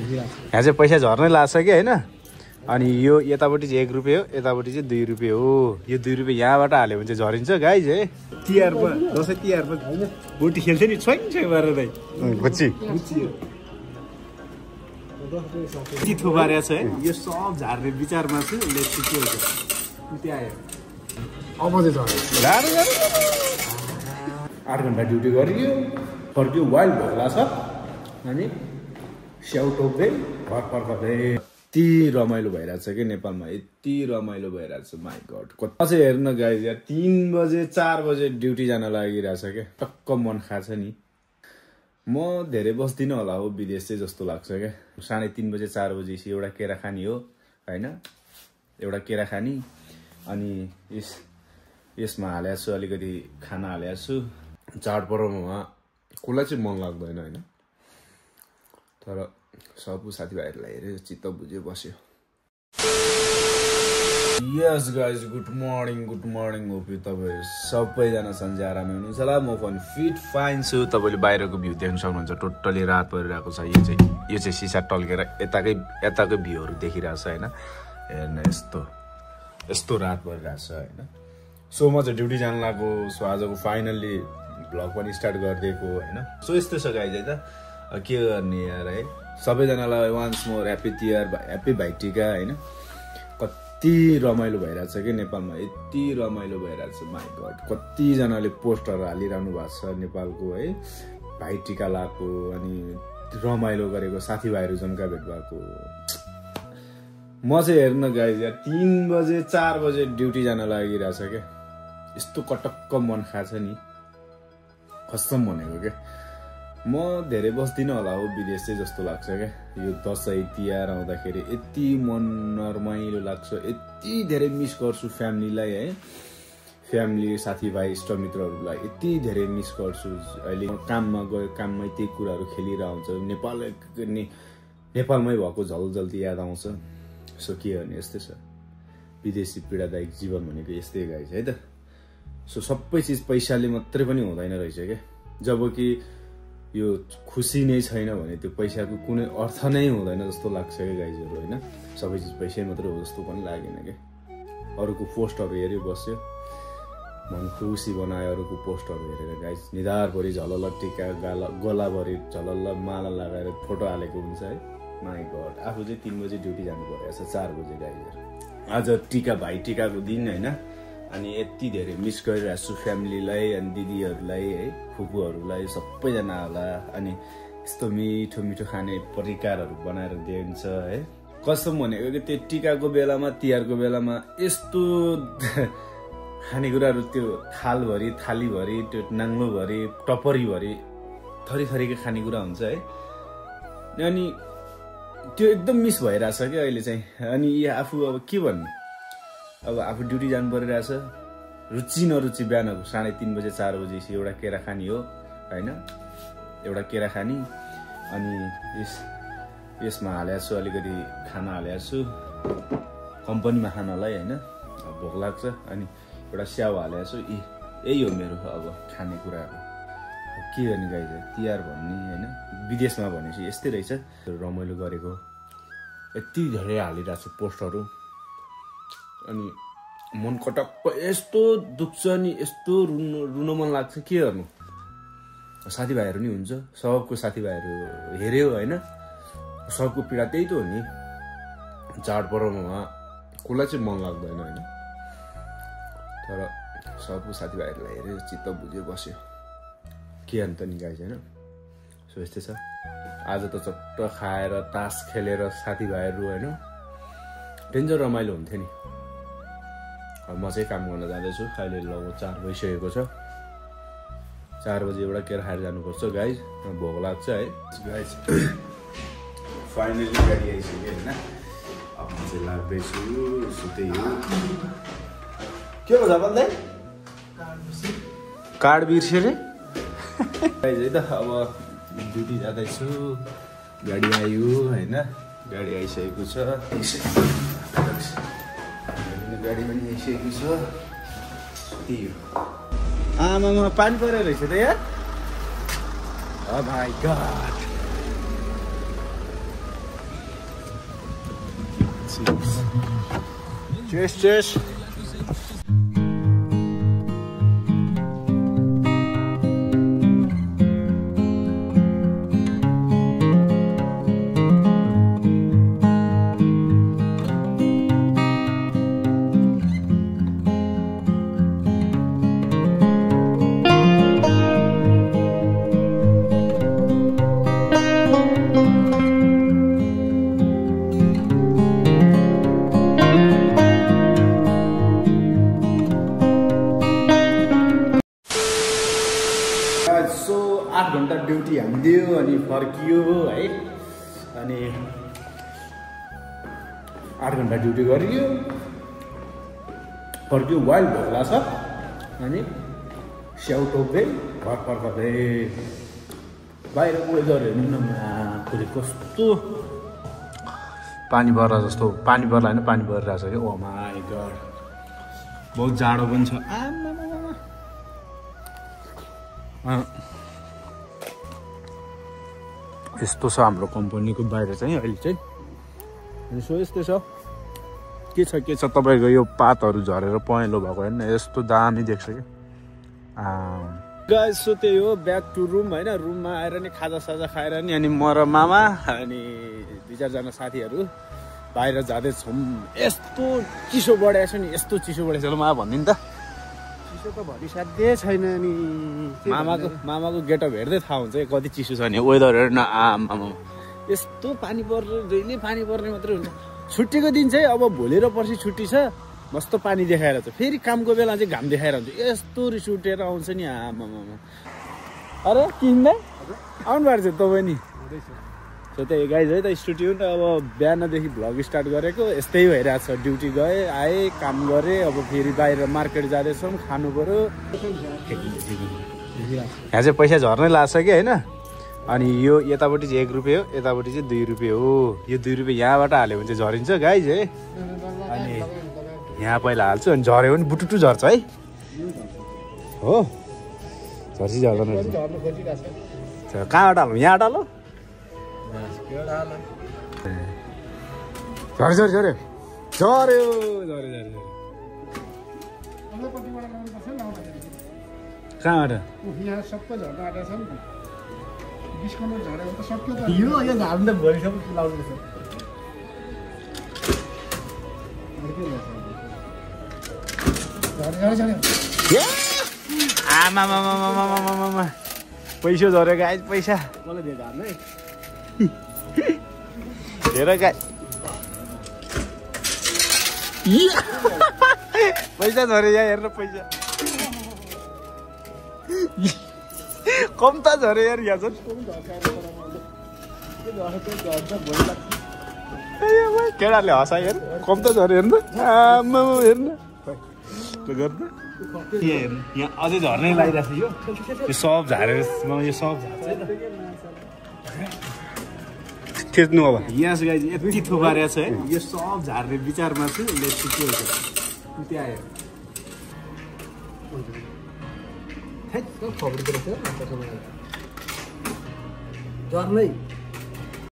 यहाँ चाहिँ पैसा झर्नै लाग्छ कि होइन। अनि यो यतापट्टि चाहिँ 1 रुपियाँ हो, यतापट्टि चाहिँ 2 रुपियाँ हो। यो 2 रुपियाँ यहाँबाट हाल्यो भने चाहिँ झरिन्छ गाइज है। तिहारमा दसैँ तिहारमा गोटी खेल्थ्यो नि छोइ मारेर गुच्ची यति थुपारेको छ है। यो सब झार्ने विचारमा छु। उसले के हुन्छ उति आयो अब चाहिँ झऱ्यो। 8 घन्टा ड्युटी गरियो, फर्क्यो, वाइल्ड भोग्ला छ अनि स्याउ टोक्दै घर फर्कँदै। यति रमाइलो भइरहेछ कि नेपालमा, यति रमाइलो भइरहेछ माई गड। कता चाहिँ हेर्न गाइज यार 3 बजे 4 बजे ड्युटी जान लागिरहेछ क्या। टक्क मन खाछ नि। म धेरै बस्दिनँ होला हो विदेश चाहिँ जस्तो लाग्छ क्या। 3:30 बजे 4 बजेपछि एउटा केरा खानी हो होइन, एउटा केरा खानी। अनि यसमा हालेको छु अलिकति खाना हालेको छु। चाडपर्वमा कसलाई चाहिँ मन लाग्दैन होइन, तर सब साथीभाइहरूलाई हेरेर चित्त बुझ्यो बस्यो। Yes guys good morning. Hope you तपाईँ सबैजना सन्चै आरामै हुनुहुन्छ होला। म पनि फिट फाइन छु। तपाईँले बाहिरको भ्यू देख्न सक्नुहुन्छ, टोटली रात परिरहेको छ। यो चाहिँ सिसा टल्केर यताकै भ्यूहरू देखिरहेछ होइन। हेर्न यस्तो रात परिरहेछ होइन। सो म चाहिँ ड्युटी जान लागेको। सो आजको फाइनल्ली भ्लग पनि स्टार्ट गरिदिएको होइन। सो यस्तो छ गाइज है त, के गर्ने यार है। सबैजनालाई once more happy Tihar, happy Bhaitika होइन। कति रमाइलो भइरहेछ कि नेपालमा, यति रमाइलो भइरहेछ माई गड। कतिजनाले पोस्टहरू हालिरहनु भएको छ नेपालको है, भाइटिका लगाएको अनि रमाइलो गरेको, साथीभाइहरू जम्का भेट भएको। म चाहिँ हेर्न गाइज यार 3 बजे 4 बजे ड्युटी जान लागिरहेछ क्या। यस्तो कटक्क मन खाछ नि, कसम भनेको क्या। म धेरै बस्दिनँ होला हो विदेश चाहिँ जस्तो लाग्छ क्या। यो दसैँ तिहार आउँदाखेरि यति मन नरमाइलो लाग्छ, यति धेरै मिस गर्छु फ्यामिलीलाई है। फ्यामिली, साथीभाइ, इष्टमित्रहरूलाई यति धेरै मिस गर्छु। अहिले काममा गयो, काममै त्यही कुराहरू खेलिरहेको हुन्छ। नेपालमै भएको झलझल्ती याद आउँछ। सो के गर्ने, यस्तै छ विदेशी पीडादायक जीवन भनेको, यस्तै गाइज है त। सो सबै चिज पैसाले मात्रै पनि हुँदैन रहेछ क्या। जब कि यो खुसी नै छैन भने त्यो पैसाको कुनै अर्थ नै हुँदैन जस्तो लाग्छ क्या गाइजहरू होइन। सबै चिज पैसै मात्रै हो जस्तो पनि लागेन क्या। अरूको पोस्टहरू हेऱ्यो बस्यो, मन खुसी बनायो अरूको पोस्टहरू हेरेर गाइज। निधारभरि झलल्ल टिका, गलाभरि झलल्ल माला लगाएर फोटो हालेको हुन्छ है। माई गड, आफू चाहिँ 3 बजे ड्युटी जानु परेको छ, 4 बजे गाइजहरू। आज भाइ टिकाको दिन होइन। अनि यति धेरै मिस गरिरहेको छु फ्यामिलीलाई अनि दिदीहरूलाई है, फुपूहरूलाई, सबैजनाहरूलाई। अनि यस्तो मिठो मिठो खाने परिकारहरू बनाएर दिन्छ है। कसम भनेको कि त्यो टिकाको बेलामा, तिहारको बेलामा यस्तो खानेकुराहरू, त्यो थालीभरि, त्यो नाङ्लोभरि, टपरीभरि थरी थरीको खानेकुरा हुन्छ है। अनि त्यो एकदम मिस भइरहेछ क्या अहिले चाहिँ। अनि आफू अब के भन्नु, अब आफू ड्युटी जानु परिरहेछ, रुचि नरुचि बिहानको 3:30 बजे 4 बजेपछि एउटा केरा खानी हो होइन, एउटा केरा खानी। अनि यसमा हालेको छु अलिकति खाना हालेको छु कम्पनीमा खानलाई होइन, भोक लाग्छ। अनि एउटा स्याउ हालेको छु। यही हो मेरो अब खानेकुराहरू। के गर्ने गाइज, तिहार भन्ने होइन, विदेशमा भनेपछि यस्तै रहेछ। रमाइलो गरेको, यति धेरै हालिरहेको छु पोस्टहरू। अनि मन कटक्क यस्तो दुख्छ नि, यस्तो रुन मन लाग्छ। के गर्नु, साथीभाइहरू नि हुन्छ, सबको साथीभाइहरू हेऱ्यो होइन। सबको पीडा त्यही त हो नि। चाडपर्वमा कसलाई चाहिँ मन लाग्दैन होइन, तर सबको साथीभाइहरूलाई हेरेर चित्त बुझ्यो बस्यो। के अन्त नि गाइज होइन। सो यस्तै छ। आज त चट्ट खाएर तास खेलेर साथीभाइहरू होइन डेन्जर रमाइलो हुन्थ्यो नि। म चाहिँ काम गर्न जाँदैछु। अहिले लगभग 4 बजिसकेको छ। 4 बजी एउटा केरा खाएर जानुपर्छ गाइज, भोक लाग्छ है गाइज। फाइनली गाडी आइसक्यो होइन। अब म चाहिँ लाग्दैछु, त्यही हो। के हो भन्दै कार्ड बिर्स्यो रे गाइज है त। अब ड्युटी जाँदैछु, गाडी आयो होइन, गाडी आइसकेको छ। गाडी पनि आइसकेको छ। त्यही हो। आमामा पानी परेर रहेछ त यार। Oh my god. Cheers. So 8 घन्टा ड्युटी हानिदियो अनि फर्कियो है अनि 8 घन्टा ड्युटी गरियो फर्कियो वाइल्ड भोक लाग्छ अनि स्याउ टोक्दै घर फर्कँदै बाहिरको वेदर हेर्नु न माथि कस्तो पानी पर्ला जस्तो पानी पर्ला होइन पानी परिरहेछ कि ओ माई गड बहुत जाडो पनि छ यस्तो छ हाम्रो कम्पनीको बाहिर चाहिँ अहिले चाहिँ अनि सो यस्तै छ के छ तपाईँको यो पातहरू झरेर पहेँलो भएको होइन यस्तो दामी देख्छ कि गाइस सो त्यही हो ब्याक टु रुम होइन रुममा आएर नि खाजासाजा खाएर नि अनि म र मामा अनि 2-4 जना साथीहरू बाहिर जाँदैछौँ यस्तो चिसो बढेको छ नि यस्तो चिसो बढेको छ मामा भनिदिनु त चिसो त भनिसाध्यै छैन नि मामाको गेटअप हेर्दै थाहा हुन्छ कति चिसो छ नि वेदर हेर्न आमा यस्तो पानी पर्ने जहिले पानी पर्ने मात्रै हुन्छ छुट्टीको दिन चाहिँ अब भोलि र पर्सि छुट्टी छ मस्तो पानी देखाएर छ फेरि कामको बेला चाहिँ घाम देखाएर हुन्छ यस्तो रिस उठेर आउँछ नि आमा अरे किन्दै आउनु भएको छ तपाईँ नि सो त्यही गाइज है त स्टुडियो नि अब बिहानदेखि भ्लग स्टार्ट गरेको यस्तै भइरहेको छ ड्युटी गएँ आएँ काम गरेँ अब फेरि बाहिर मार्केट जाँदैछौँ खानु पऱ्यो यहाँ चाहिँ पैसा झर्नै लाग्छ कि होइन अनि यो यतापट्टि चाहिँ 1 रुपियाँ हो यतापट्टि चाहिँ 2 रुपियाँ हो यो 2 रुपियाँ यहाँबाट हाल्यो भने चाहिँ झरिन्छ गाइज है अनि यहाँ पहिला हाल्छु अनि झऱ्यो भने बुटुटु झर्छ है हो झर्छ झर्दैन कहाँबाट हालौँ यहाँबाट हालौँ झऱ्यो कहाँबाट यो झार्नु त भोलिसम्म लाउनु आमा पैसा झऱ्यो गाइस पैसा कसले दियो झार्नु है हेर गाइस पैसा झऱ्यो यहाँ हेर्न पैसा कम त झऱ्यो यार यहाँ झन् केटाले हँसाइ हेर कम त झऱ्यो हेर्नु आमा हेर्नु गर्नु यहाँ अझै झर्नै लागिरहेको छ यो सब झारेर यो सब झार्छ थिच्नु अब यहाँ गाइज यति थुपारेको छ है यो सब झार्ने विचारमा छु त्यहाँ आयो झर्नै